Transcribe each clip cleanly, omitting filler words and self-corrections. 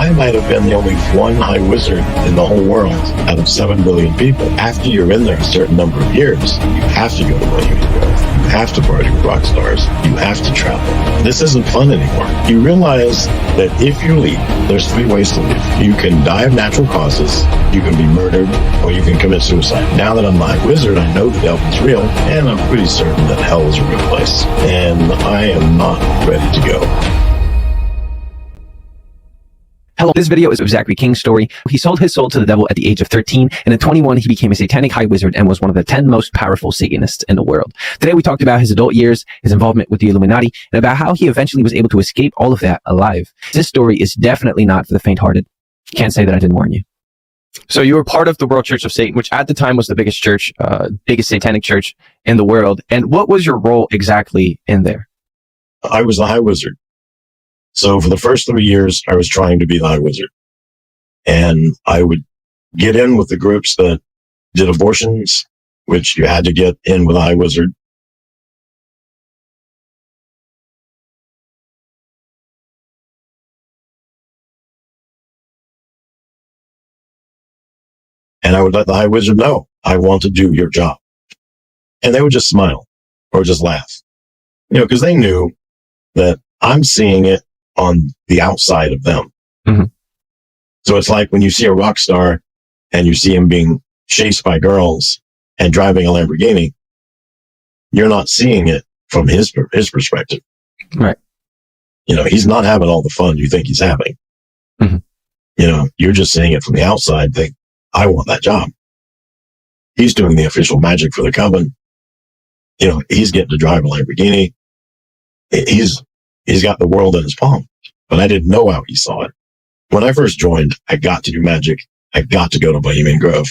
I might have been the only one high wizard in the whole world out of 7 billion people. After you're in there a certain number of years, you have to go to Bohemian Grove. You have to party with rock stars. You have to travel. This isn't fun anymore. You realize that if you leave, there's 3 ways to leave. You can die of natural causes, you can be murdered, or you can commit suicide. Now that I'm the high wizard, I know the devil's real, and I'm pretty certain that hell is a real place. And I am not ready to go. Hello, this video is of Zachary King's story. He sold his soul to the devil at the age of 13, and at 21, he became a satanic high wizard and was one of the 10 most powerful Satanists in the world. Today, we talked about his adult years, his involvement with the Illuminati, and about how he eventually was able to escape all of that alive. This story is definitely not for the faint-hearted. Can't say that I didn't warn you. So you were part of the World Church of Satan, which at the time was the biggest church, biggest satanic church in the world. And what was your role exactly in there? I was the high wizard. So for the first 3 years, I was trying to be the high wizard. And I would get in with the groups that did abortions, which you had to get in with the high wizard. And I would let the high wizard know, I want to do your job. And they would just smile or just laugh, because they knew that I'm seeing it on the outside of them. Mm-hmm. So it's like when you see a rock star and you see him being chased by girls and driving a Lamborghini, you're not seeing it from his perspective. Right. He's not having all the fun you think he's having. Mm-hmm. You're just seeing it from the outside, think, I want that job. He's doing the official magic for the coven. He's getting to drive a Lamborghini. He's got the world in his palm, but I didn't know how he saw it. When I first joined, I got to do magic. I got to go to Bohemian Grove.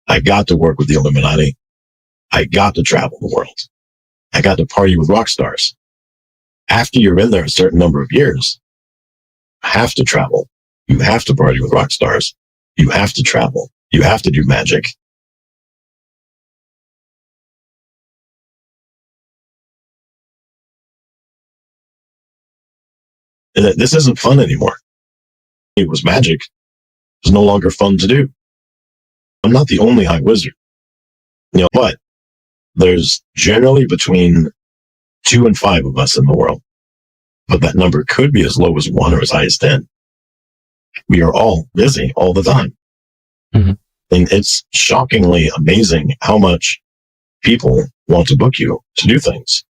I got to work with the Illuminati. I got to travel the world. I got to party with rock stars. After you're in there a certain number of years, you have to travel. You have to party with rock stars. You have to travel. You have to do magic. This isn't fun anymore. It was magic. It's no longer fun to do. I'm not the only high wizard. But there's generally between 2 and 5 of us in the world. But that number could be as low as 1 or as high as 10. We are all busy all the time. Mm-hmm. And it's shockingly amazing how much people want to book you to do things.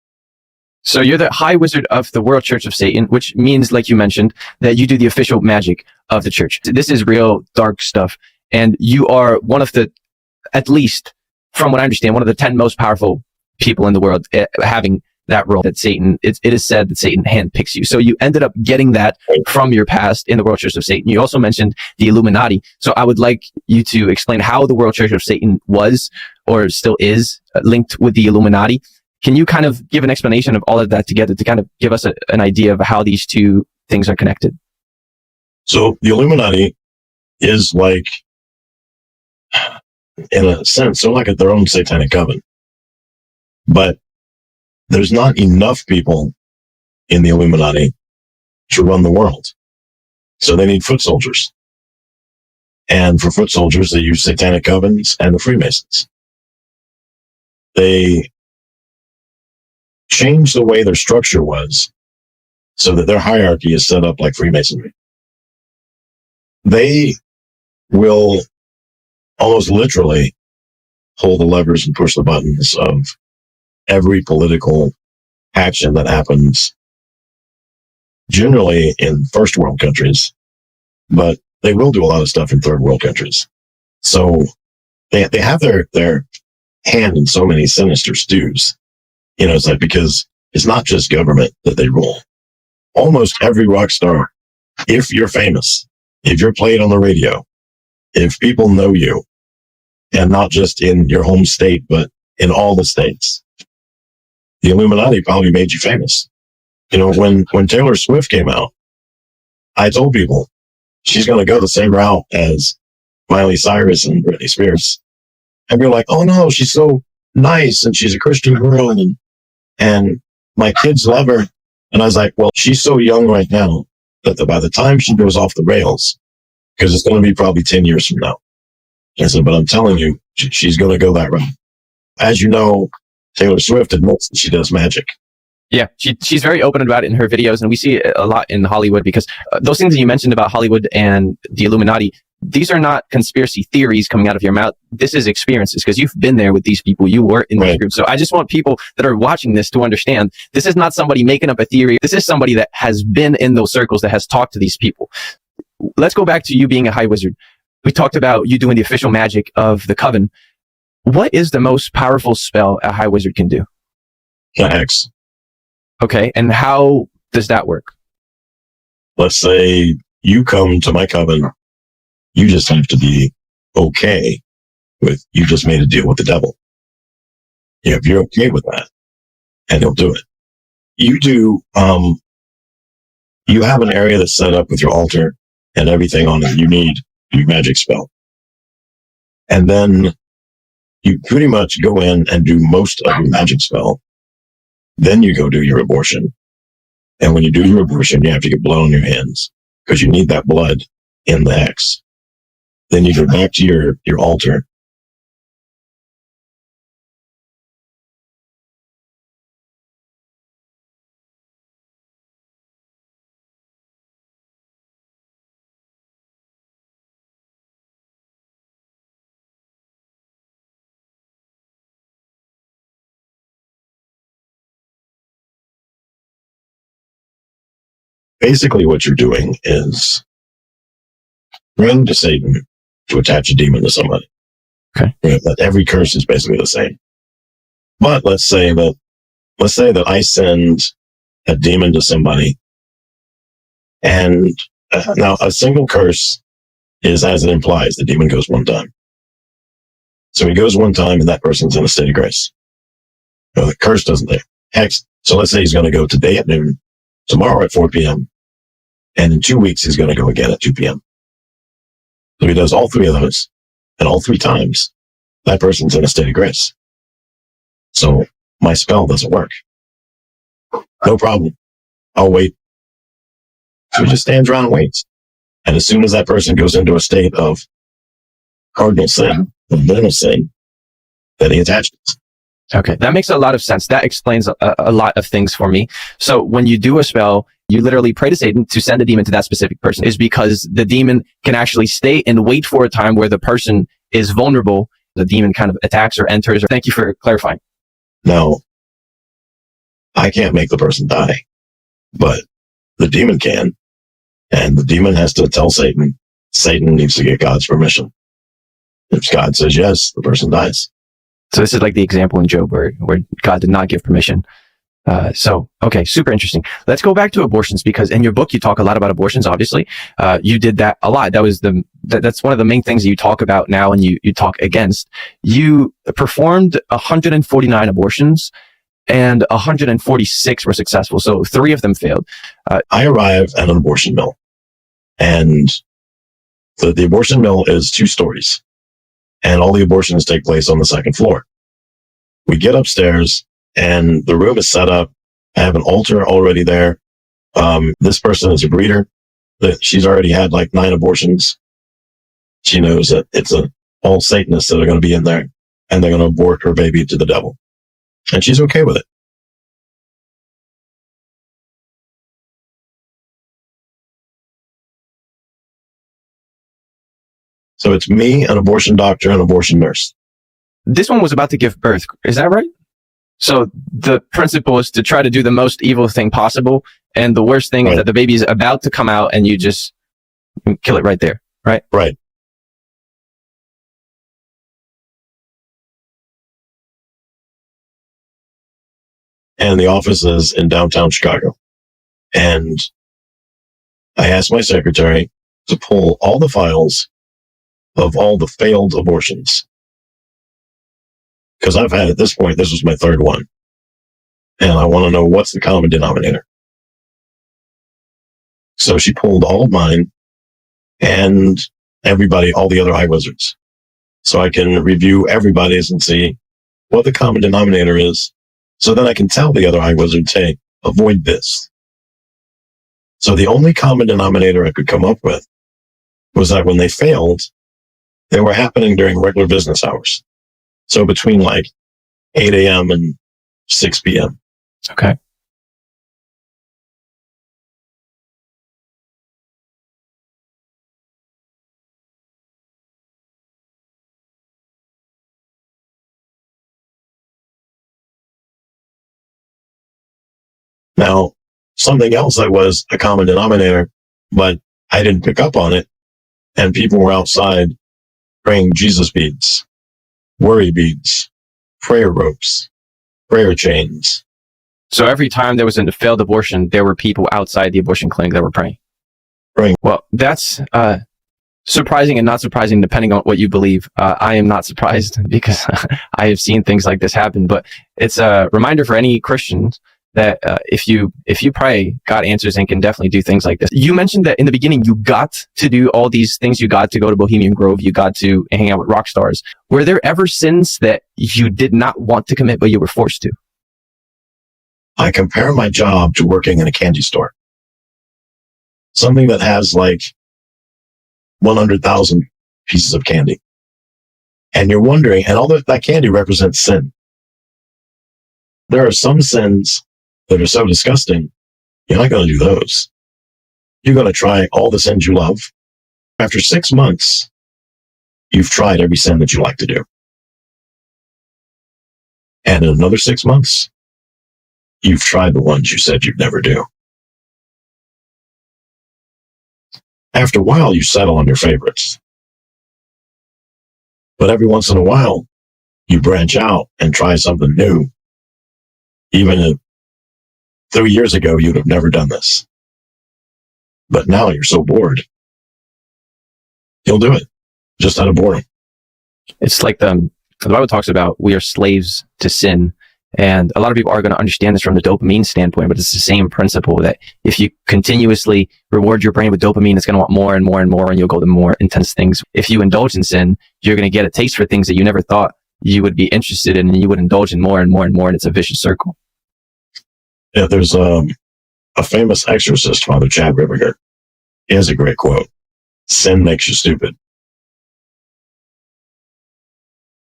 So you're the high wizard of the World Church of Satan, which means, like you mentioned, that you do the official magic of the church. This is real dark stuff. And you are one of the, at least from what I understand, one of the 10 most powerful people in the world having that role that Satan, it is said that Satan handpicks you. So you ended up getting that from your past in the World Church of Satan. You also mentioned the Illuminati. So I would like you to explain how the World Church of Satan was or still is linked with the Illuminati. Can you kind of give an explanation of all of that together to kind of give us an idea of how these two things are connected? So the Illuminati is like, in a sense, they're like their own satanic coven. But there's not enough people in the Illuminati to run the world. So they need foot soldiers. And for foot soldiers, they use satanic covens and the Freemasons. They changed the way their structure was so that their hierarchy is set up like Freemasonry. They will almost literally pull the levers and push the buttons of every political action that happens, generally in first world countries, but they will do a lot of stuff in third world countries. So they have their hand in so many sinister stews. It's like, because it's not just government that they rule. Almost every rock star, if you're famous, if you're played on the radio, if people know you, and not just in your home state, but in all the states, the Illuminati probably made you famous. When Taylor Swift came out, I told people she's going to go the same route as Miley Cyrus and Britney Spears. And you're like, oh no, she's so nice and she's a Christian girl and my kids love her. And I was like, well, she's so young right now that by the time she goes off the rails, because it's going to be probably 10 years from now. I said, but I'm telling you, she's going to go that route. As you know, Taylor Swift admits that she does magic. Yeah, she's very open about it in her videos, and we see it a lot in Hollywood because those things that you mentioned about Hollywood and the Illuminati, these are not conspiracy theories coming out of your mouth. This is experiences because you've been there with these people. You were in these groups. So I just want people that are watching this to understand this is not somebody making up a theory. This is somebody that has been in those circles, that has talked to these people. Let's go back to you being a high wizard. We talked about you doing the official magic of the coven. What is the most powerful spell a high wizard can do? A hex. Okay, and how does that work? Let's say you come to my coven. You just have to be okay with, you just made a deal with the devil. Yeah, if you're okay with that, and he'll do it. You do, you have an area that's set up with your altar and everything on it. You need your magic spell. And then you pretty much go in and do most of your magic spell. Then you go do your abortion. And when you do your abortion, you have to get blood on your hands because you need that blood in the hex. Then you go back to your altar. Basically, what you're doing is praying to Satan to attach a demon to somebody. Okay. But every curse is basically the same. But let's say that I send a demon to somebody, and now a single curse is, as it implies, the demon goes one time. So he goes one time, and that person's in a state of grace. No, the curse doesn't there. Hex. So let's say he's going to go today at noon, tomorrow at 4 p.m., and in 2 weeks he's going to go again at 2 p.m. So he does all three of those, and all three times, that person's in a state of grace. So my spell doesn't work. No problem. I'll wait. So he just stands around and waits. And as soon as that person goes into a state of cardinal sin, of mortal sin, then he attaches. Okay, that makes a lot of sense. That explains a lot of things for me. So when you do a spell, you literally pray to Satan to send a demon to that specific person, is because the demon can actually stay and wait for a time where the person is vulnerable. The demon kind of attacks or enters. Thank you for clarifying. No, I can't make the person die, but the demon can. And the demon has to tell Satan. Satan needs to get God's permission. If God says yes, the person dies. So this is like the example in Job where God did not give permission. Okay, super interesting. Let's go back to abortions, because in your book, you talk a lot about abortions, obviously. You did that a lot. That's one of the main things that you talk about now and you talk against. You performed 149 abortions and 146 were successful. So 3 of them failed. I arrive at an abortion mill, and the abortion mill is 2 stories, and all the abortions take place on the 2nd floor. We get upstairs, and the room is set up. I have an altar already there. This person is a breeder. She's already had like 9 abortions. She knows that it's all Satanists that are going to be in there, and they're going to abort her baby to the devil. And she's okay with it. So it's me, an abortion doctor, an abortion nurse. This one was about to give birth. Is that right? So the principle is to try to do the most evil thing possible. And the worst thing is that the baby is about to come out and you just kill it right there. Right? Right. And the office is in downtown Chicago. And I asked my secretary to pull all the files of all the failed abortions. Because I've had, at this point, this was my 3rd one. And I want to know what's the common denominator. So she pulled all of mine and everybody, all the other high wizards. So I can review everybody's and see what the common denominator is. So then I can tell the other high wizards, hey, avoid this. So the only common denominator I could come up with was that when they failed, they were happening during regular business hours. So between like 8 a.m. and 6 p.m. Okay. Now, something else that was a common denominator, but I didn't pick up on it, and people were outside praying Jesus beads, worry beads, prayer ropes, prayer chains. So every time there was a failed abortion, there were people outside the abortion clinic that were praying. Praying. Well, that's surprising and not surprising, depending on what you believe. I am not surprised because I have seen things like this happen. But it's a reminder for any Christians that if you pray, God answers and can definitely do things like this. You mentioned that in the beginning, you got to do all these things. You got to go to Bohemian you got to hang out with rock stars. Were there ever sins that you did not want to commit, but you were forced to? I compare my job to working in a candy store. Something that has like 100,000 pieces of candy. And you're wondering, and all that candy represents sin. There are some sins that are so disgusting, you're not going to do those. You're going to try all the sins you love. After 6 months, you've tried every sin that you like to do. And in another 6 months, you've tried the ones you said you'd never do. After a while, you settle on your favorites. But every once in a while, you branch out and try something new. Even if 3 years ago, you'd have never done this. But now you're so bored. You'll do it just out of boredom. It's like the Bible talks about we are slaves to sin. And a lot of people are going to understand this from the dopamine standpoint, but it's the same principle that if you continuously reward your brain with dopamine, it's going to want more and more and more, and you'll go to more intense things. If you indulge in sin, you're going to get a taste for things that you never thought you would be interested in, and you would indulge in more and more and more, and it's a vicious circle. Yeah, there's a famous exorcist, Father Chad Ripperger. He has a great quote. Sin makes you stupid.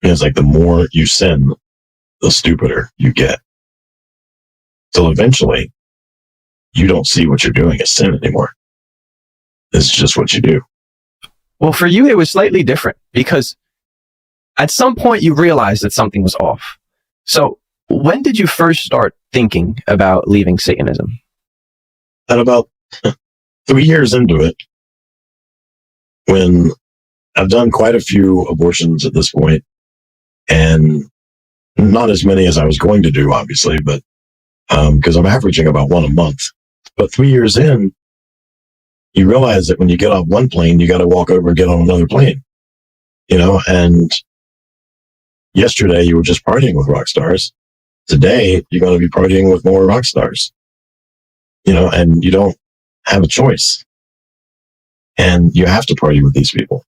It's like the more you sin, the stupider you get. So eventually, you don't see what you're doing as sin anymore. It's just what you do. Well, for you, it was slightly different because at some point you realized that something was off. So when did you first start thinking about leaving Satanism? At about 3 years into it, when I've done quite a few abortions at this point, and not as many as I was going to do, obviously, but because I'm averaging about one a month. But 3 years in, you realize that when you get off one plane, you got to walk over and get on another plane, and yesterday you were just partying with rock stars. Today, you're going to be partying with more rock stars, and you don't have a choice. And you have to party with these people.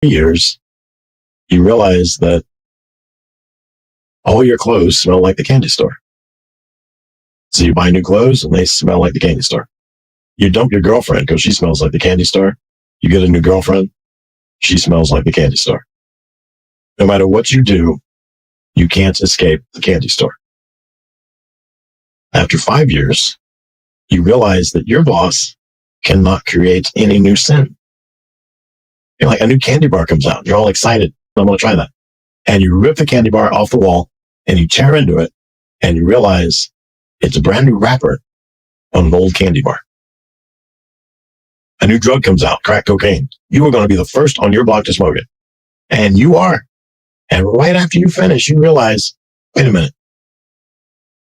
Years, you realize that all your clothes smell like the candy store. So you buy new clothes and they smell like the candy store. You dump your girlfriend because she smells like the candy store. You get a new girlfriend, she smells like the candy store. No matter what you do, you can't escape the candy store. After 5 years, you realize that your boss cannot create any new sin. You're like, a new candy bar comes out. You're all excited. I'm going to try that. And you rip the candy bar off the wall and you tear into it and you realize it's a brand new wrapper on an old candy bar. A new drug comes out, crack cocaine. You are going to be the first on your block to smoke it. And you are. And right after you finish, you realize, wait a minute.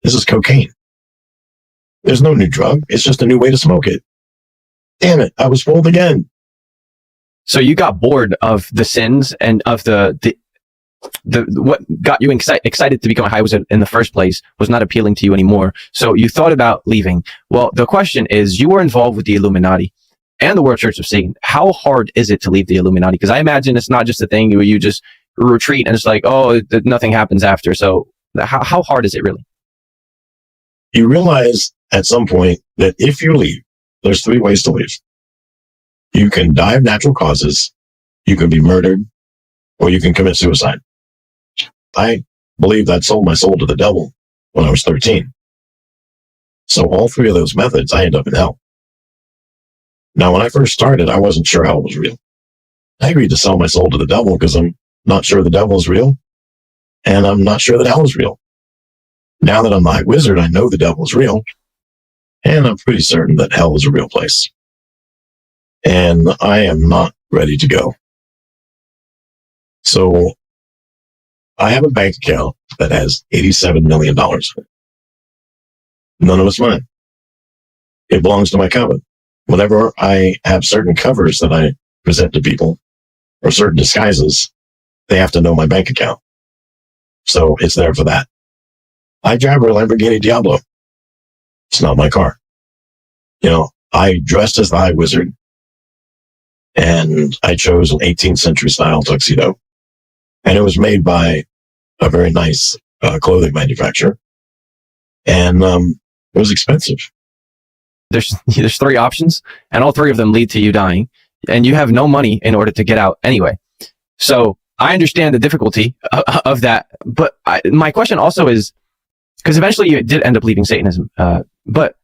This is cocaine. There's no new drug. It's just a new way to smoke it. Damn it. I was fooled again. So you got bored of the sins and of the what got you excited to become a high wizard in the first place was not appealing to you anymore. So you thought about leaving. Well, the question is, you were involved with the Illuminati and the World Church of Satan. How hard is it to leave the Illuminati? Because I imagine it's not just a thing where you just retreat and it's like, oh, nothing happens after. So how hard is it really? You realize at some point that if you leave, there's 3 ways to leave. You can die of natural causes, you can be murdered, or you can commit suicide. I believed I'd sold my soul to the devil when I was 13. So all 3 of those methods, I end up in hell. Now, when I first started, I wasn't sure hell was real. I agreed to sell my soul to the devil because I'm not sure the devil is real, and I'm not sure that hell is real. Now that I'm the High Wizard, I know the devil is real, and I'm pretty certain that hell is a real place. And I am not ready to go. So I have a bank account that has $87 million. None of it's mine. It belongs to my coven. Whenever I have certain covers that I present to people, or certain disguises, they have to know my bank account. So it's there for that. I drive a Lamborghini Diablo. It's not my car. You know, I dressed as the High Wizard, and I chose an 18th century style tuxedo, and it was made by a very nice clothing manufacturer, and it was expensive. There's 3 options, and all 3 of them lead to you dying, and you have no money in order to get out anyway. So I understand the difficulty of that, but my question also is, because eventually you did end up leaving Satanism, but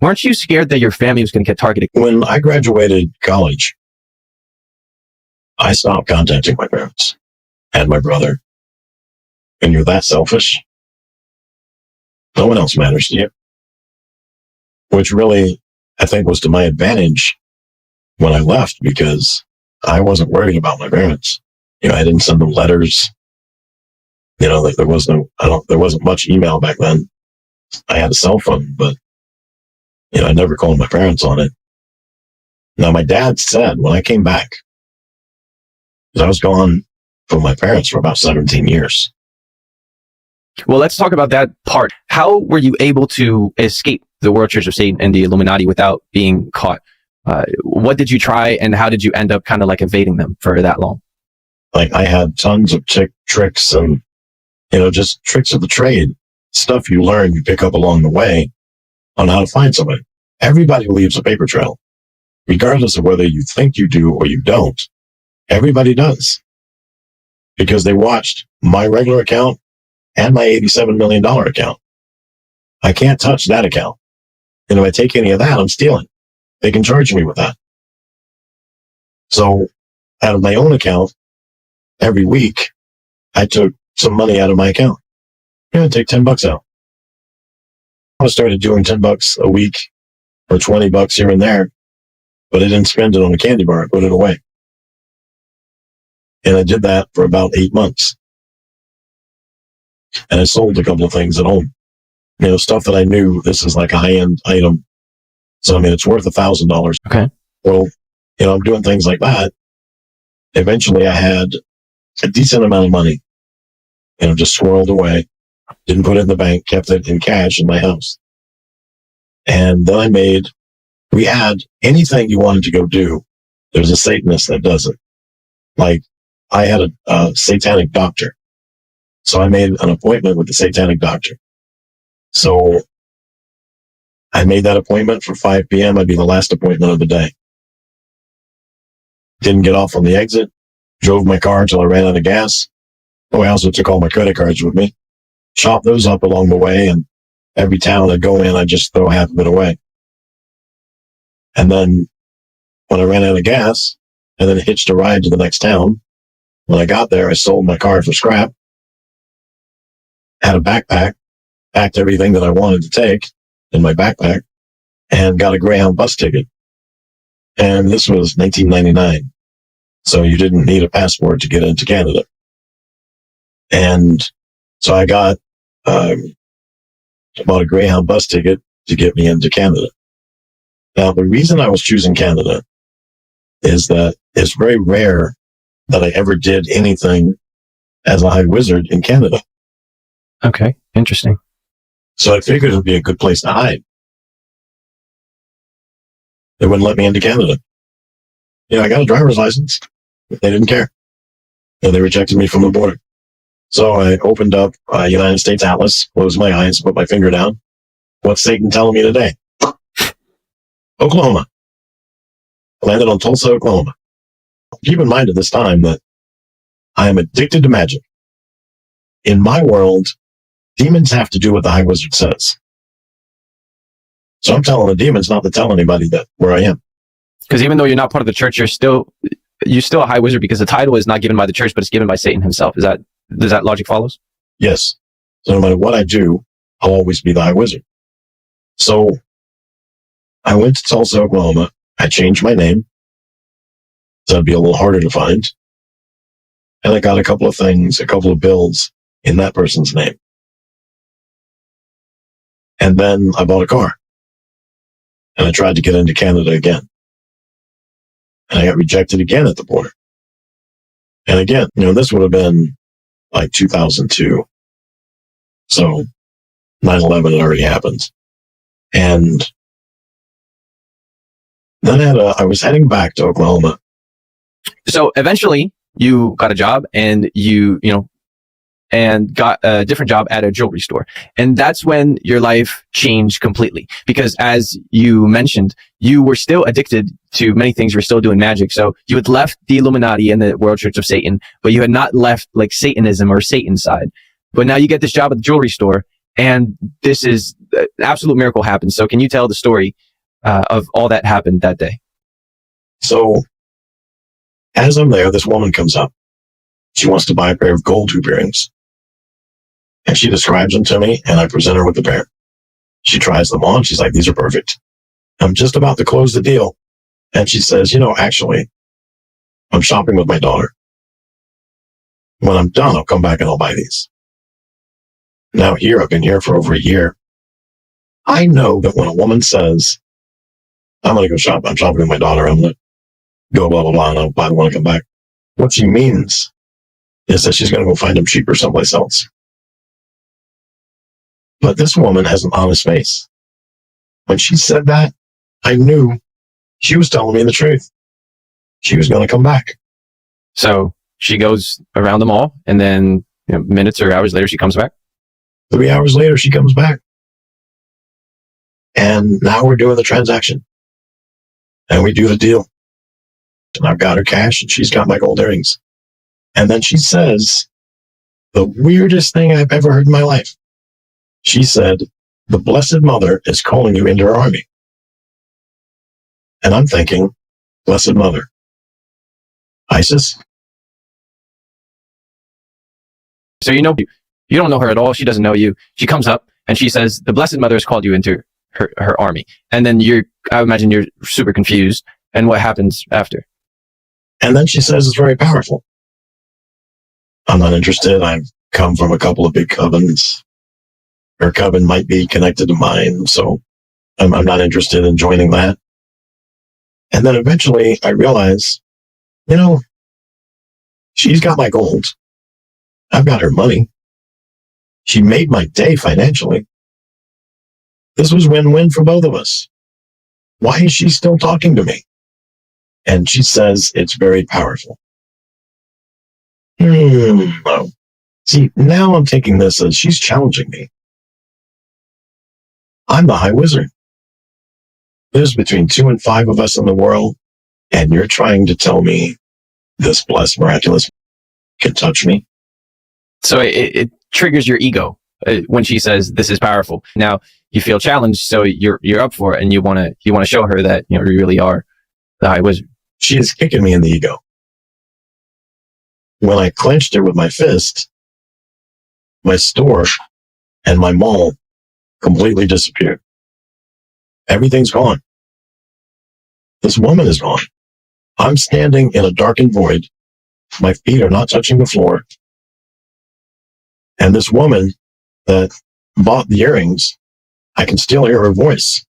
weren't you scared that your family was going to get targeted? When I graduated college, I stopped contacting my parents and my brother. And you're that selfish, no one else matters to you. Which really, I think, was to my advantage when I left, because I wasn't worried about my parents. You know, I didn't send them letters. You know, there wasn't much email back then. I had a cell phone, but, you know, I never called my parents on it. Now, my dad said when I came back, because I was gone from my parents for about 17 years. Well, let's talk about that part. How were you able to escape the World Church of Satan and the Illuminati without being caught? What did you try, and how did you end up kind of like evading them for that long? Like, I had tons of tricks and, you know, just tricks of the trade, stuff you learn, you pick up along the way on how to find somebody. Everybody leaves a paper trail, regardless of whether you think you do or you don't. Everybody does, because they watched my regular account and my $87 million account. I can't touch that account. And if I take any of that, I'm stealing. They can charge me with that. So out of my own account, every week, I took some money out of my account. Yeah, take $10 out. I started doing $10 a week or $20 here and there, but I didn't spend it on a candy bar. I put it away. And I did that for about 8 months. And I sold a couple of things at home. You know, stuff that I knew this is like a high-end item. So, I mean, it's worth $1,000. Okay. Well, you know, I'm doing things like that. Eventually, I had a decent amount of money, you know, just swirled away. Didn't put it in the bank, kept it in cash in my house. And then we had anything you wanted to go do, there's a Satanist that does it. Like, I had a satanic doctor. So I made an appointment with the satanic doctor. So I made that appointment for 5 p.m. I'd be the last appointment of the day. Didn't get off on the exit. Drove my car until I ran out of gas. Oh, I also took all my credit cards with me. Chopped those up along the way, and every town I'd go in, I'd just throw half of it away. And then when I ran out of gas, and then hitched a ride to the next town, when I got there, I sold my car for scrap. Had a backpack, packed everything that I wanted to take in my backpack, and got a Greyhound bus ticket. And this was 1999. So you didn't need a passport to get into Canada. And so I bought a Greyhound bus ticket to get me into Canada. Now, the reason I was choosing Canada is that it's very rare that I ever did anything as a High Wizard in Canada. Okay, interesting. So I figured it would be a good place to hide. They wouldn't let me into Canada. You know, I got a driver's license. They didn't care. and they rejected me from the border. So I opened up United States Atlas, closed my eyes, put my finger down. What's Satan telling me today? Oklahoma. I landed on Tulsa, Oklahoma. Keep in mind at this time that I am addicted to magic. In my world, demons have to do what the high wizard says. So I'm telling the demons not to tell anybody that where I am. Because even though you're not part of the church, you're still a high wizard because the title is not given by the church, but it's given by Satan himself. Does that logic follows? Yes. So no matter what I do, I'll always be the high wizard. So I went to Tulsa, Oklahoma. I changed my name. So it'd be a little harder to find. And I got a couple of bills in that person's name. And then I bought a car. And I tried to get into Canada again. And I got rejected again at the border. And again, this would have been like 2002. So 9/11 had already happened. And then I was heading back to Oklahoma. So eventually you got a job and and got a different job at a jewelry store. And that's when your life changed completely. Because as you mentioned, you were still addicted to many things. You were still doing magic. So you had left the Illuminati and the World Church of Satan, but you had not left like Satanism or Satan's side. But now you get this job at the jewelry store, and this is an absolute miracle happens. So can you tell the story of all that happened that day? So as I'm there, this woman comes up. She wants to buy a pair of gold hoop earrings. And she describes them to me, and I present her with the pair. She tries them on. She's like, these are perfect. I'm just about to close the deal. And she says, actually, I'm shopping with my daughter. When I'm done, I'll come back and I'll buy these. Now I've been here for over a year. I know that when a woman says, I'm going to go shop, I'm shopping with my daughter, I'm going to go blah, blah, blah, and I'll buy the one and come back. What she means is that she's going to go find them cheaper someplace else. But this woman has an honest face. When she said that, I knew she was telling me the truth. She was going to come back. So she goes around the mall, and then minutes or hours later, she comes back. 3 hours later, she comes back. And now we're doing the transaction. And we do the deal. And I've got her cash, and she's got my gold earrings. And then she says the weirdest thing I've ever heard in my life. She said, the Blessed Mother is calling you into her army. And I'm thinking, Blessed Mother, ISIS? So you don't know her at all. She doesn't know you. She comes up and she says, the Blessed Mother has called you into her army. And then I imagine you're super confused. And what happens after? And then she says it's very powerful. I'm not interested. I've come from a couple of big covens. Her coven might be connected to mine, so I'm not interested in joining that. And then eventually I realize, she's got my gold. I've got her money. She made my day financially. This was win-win for both of us. Why is she still talking to me? And she says it's very powerful. No. See, now I'm taking this as she's challenging me. I'm the high wizard. There's between 2 and 5 of us in the world, and you're trying to tell me this blessed, miraculous can touch me? So it triggers your ego when she says this is powerful. Now you feel challenged, so you're up for it, and you want to show her that you really are the high wizard. She is kicking me in the ego. When I clenched her with my fist, my store and my mall completely disappeared. Everything's gone. This woman is gone. I'm standing in a darkened void. My feet are not touching the floor. And this woman that bought the earrings, I can still hear her voice.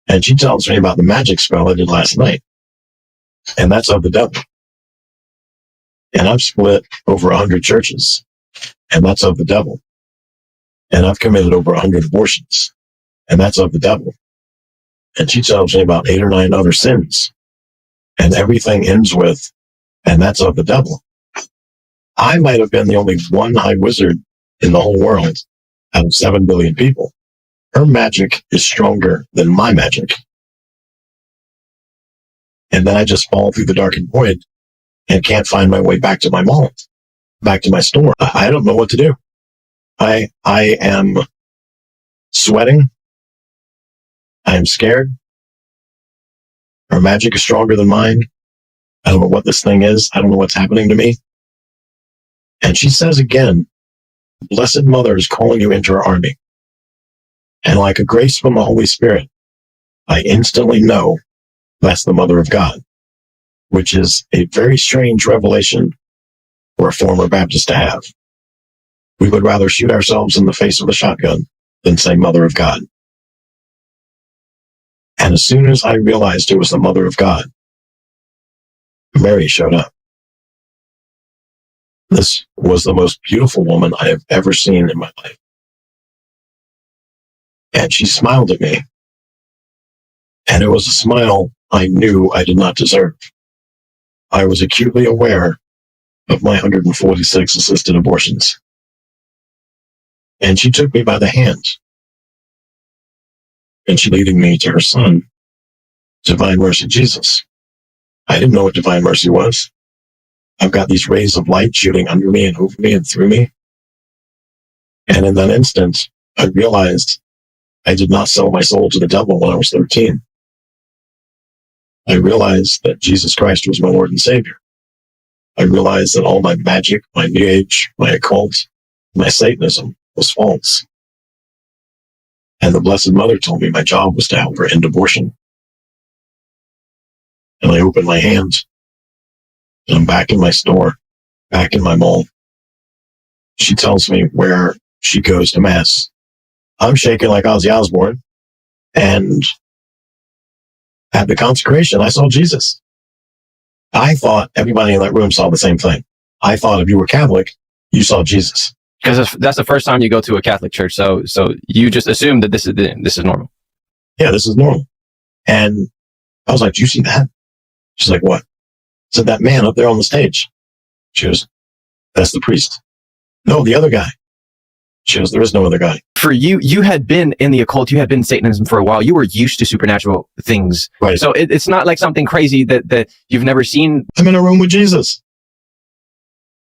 And she tells me about the magic spell I did last night. And that's of the devil. And I've split over 100 churches. And that's of the devil. And I've committed over 100 abortions. And that's of the devil. And she tells me about 8 or 9 other sins. And everything ends with, and that's of the devil. I might have been the only one high wizard in the whole world out of 7 billion people. Her magic is stronger than my magic. And then I just fall through the darkened void and can't find my way back to my mall, back to my store. I don't know what to do. I am sweating. I am scared. Her magic is stronger than mine. I don't know what this thing is. I don't know what's happening to me. And she says again, Blessed Mother is calling you into her army. And like a grace from the Holy Spirit, I instantly know that's the Mother of God, which is a very strange revelation for a former Baptist to have. We would rather shoot ourselves in the face with a shotgun than say Mother of God. And as soon as I realized it was the Mother of God, Mary showed up. This was the most beautiful woman I have ever seen in my life. And she smiled at me. And it was a smile I knew I did not deserve. I was acutely aware of my 146 assisted abortions. And she took me by the hand. And she leading me to her son, Divine Mercy Jesus. I didn't know what Divine Mercy was. I've got these rays of light shooting under me and over me and through me. And in that instant, I realized I did not sell my soul to the devil when I was 13. I realized that Jesus Christ was my Lord and Savior. I realized that all my magic, my New Age, my occult, my Satanism was false. And the Blessed Mother told me my job was to help her end abortion. And I opened my hand. And I'm back in my store, back in my mall. She tells me where she goes to Mass. I'm shaking like Ozzy Osbourne. And at the consecration, I saw Jesus. I thought everybody in that room saw the same thing. I thought if you were Catholic, you saw Jesus. Because that's the first time you go to a Catholic church. So you just assume that this is normal. Yeah, this is normal. And I was like, do you see that? She's like, what? I said, that man up there on the stage. She goes, that's the priest. No, the other guy. She goes, there is no other guy. For you, you had been in the occult, you had been in Satanism for a while. You were used to supernatural things. Right. So it's not like something crazy that you've never seen. I'm in a room with Jesus.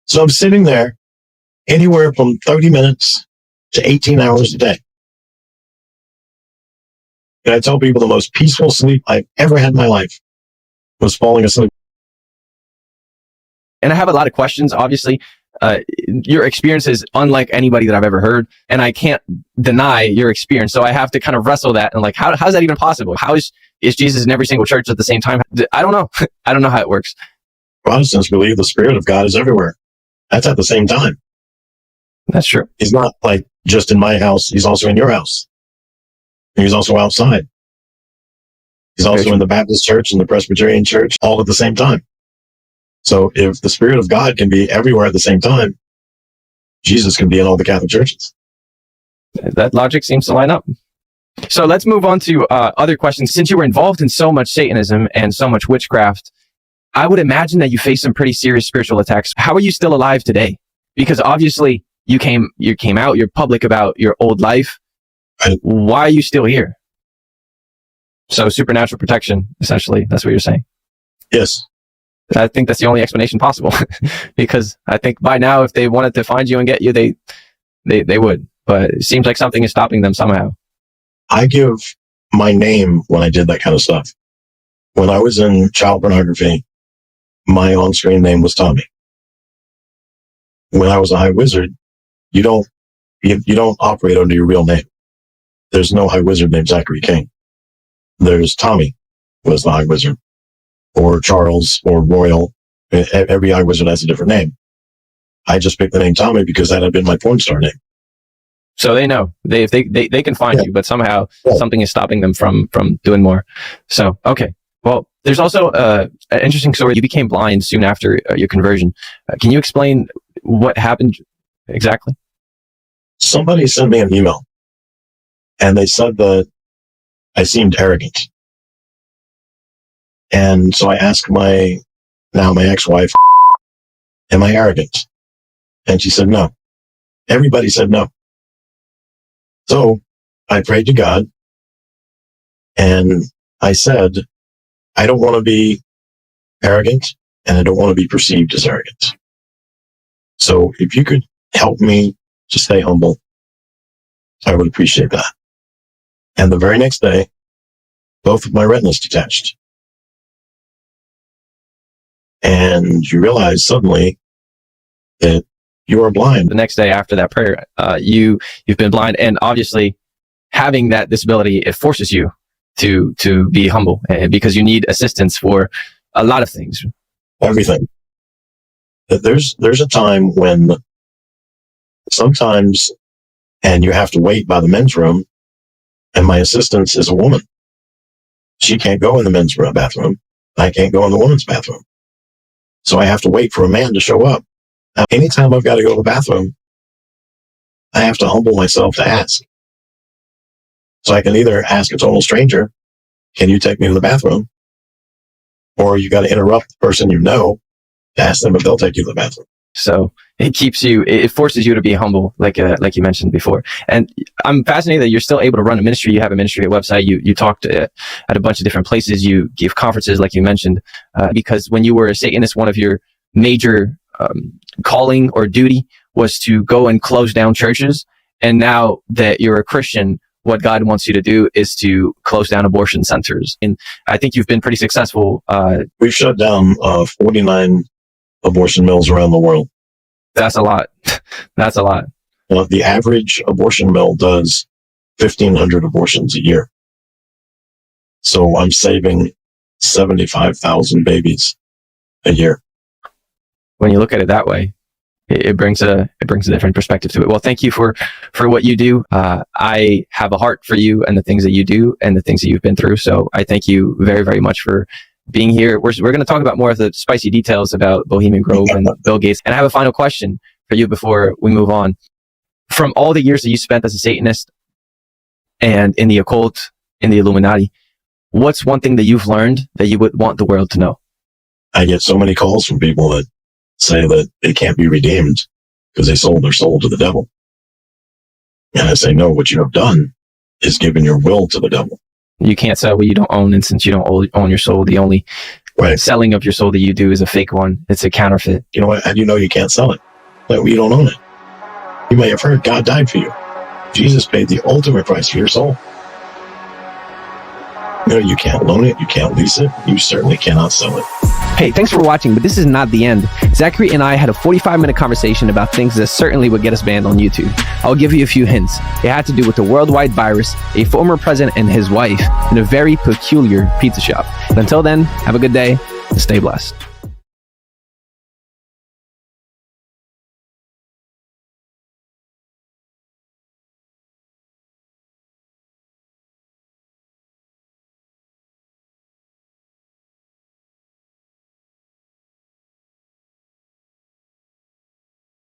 So I'm sitting there anywhere from 30 minutes to 18 hours a day. And I tell people the most peaceful sleep I've ever had in my life was falling asleep. And I have a lot of questions, obviously. Your experience is unlike anybody that I've ever heard, and I can't deny your experience. So I have to kind of wrestle that and like, how's that even possible? How is Jesus in every single church at the same time? I don't know. I don't know how it works. Protestants believe the Spirit of God is everywhere. That's at the same time. That's true. He's not like just in my house. He's also in your house. And he's also outside. He's also in the Baptist church and the Presbyterian church all at the same time. So if the Spirit of God can be everywhere at the same time, Jesus can be in all the Catholic churches. That logic seems to line up. So let's move on to other questions. Since you were involved in so much Satanism and so much witchcraft, I would imagine that you faced some pretty serious spiritual attacks. How are you still alive today? Because obviously you came out, you're public about your old life. Right. Why are you still here? So supernatural protection, essentially. That's what you're saying. Yes. I think that's the only explanation possible. Because I think by now, if they wanted to find you and get you, they would. But it seems like something is stopping them somehow. I give my name when I did that kind of stuff. When I was in child pornography, my on-screen name was Tommy. When I was a high wizard, you don't operate under your real name. There's no high wizard named Zachary King. There's Tommy was the high wizard, or Charles, or Royal. Every high wizard has a different name. I just picked the name Tommy because that had been my porn star name. So they know they can find you, but somehow something is stopping them from doing more. So, okay. Well, there's also an interesting story. You became blind soon after your conversion. Can you explain what happened exactly? Somebody sent me an email and they said that I seemed arrogant. And so I asked my ex-wife, am I arrogant? And she said, no. Everybody said no. So I prayed to God and I said, I don't want to be arrogant and I don't want to be perceived as arrogant. So if you could help me to stay humble, I would appreciate that. And the very next day, both of my retinas detached. And you realize suddenly that you are blind. The next day after that prayer, you've been blind, and obviously having that disability, it forces you to be humble, because you need assistance for a lot of things. Everything. There's a time when sometimes, and you have to wait by the men's room, and my assistant is a woman. She can't go in the men's bathroom. I can't go in the women's bathroom. So I have to wait for a man to show up. Now, anytime I've got to go to the bathroom, I have to humble myself to ask. So I can either ask a total stranger, can you take me to the bathroom? Or you got to interrupt the person you know to ask them if they'll take you to the bathroom. So it forces you to be humble, like you mentioned before. And I'm fascinated that you're still able to run a ministry. You have a ministry, a website. You talked at a bunch of different places. You give conferences, like you mentioned, because when you were a Satanist, one of your major calling or duty was to go and close down churches. And now that you're a Christian, what God wants you to do is to close down abortion centers. And I think you've been pretty successful. We've shut down 49 abortion mills around the world. That's a lot. That's a lot. The average abortion mill does 1,500 abortions a year. So I'm saving 75,000 babies a year. When you look at it that way, it brings a different perspective to it. Well, thank you for what you do. I have a heart for you and the things that you do and the things that you've been through. So I thank you very, very much for being here. We're going to talk about more of the spicy details about Bohemiangrove and Bill Gates. And I have a final question for you before we move on. From all the years that you spent as a Satanist and in the occult, in the Illuminati, what's one thing that you've learned that you would want the world to know? I get so many calls from people that say that they can't be redeemed because they sold their soul to the devil. And I say, no, what you have done is given your will to the devil. You can't sell what you don't own, and since you don't own your soul, the only selling of your soul that you do is a fake one. It's a counterfeit. You know what? How do you know you can't sell it? Like, you don't own it. You may have heard God died for you. Jesus paid the ultimate price for your soul. You know, you can't loan it, you can't lease it, you certainly cannot sell it. Hey, thanks for watching, but this is not the end. Zachary and I had a 45-minute conversation about things that certainly would get us banned on YouTube. I'll give you a few hints. It had to do with the worldwide virus, a former president and his wife, and a very peculiar pizza shop. But until then, have a good day and stay blessed.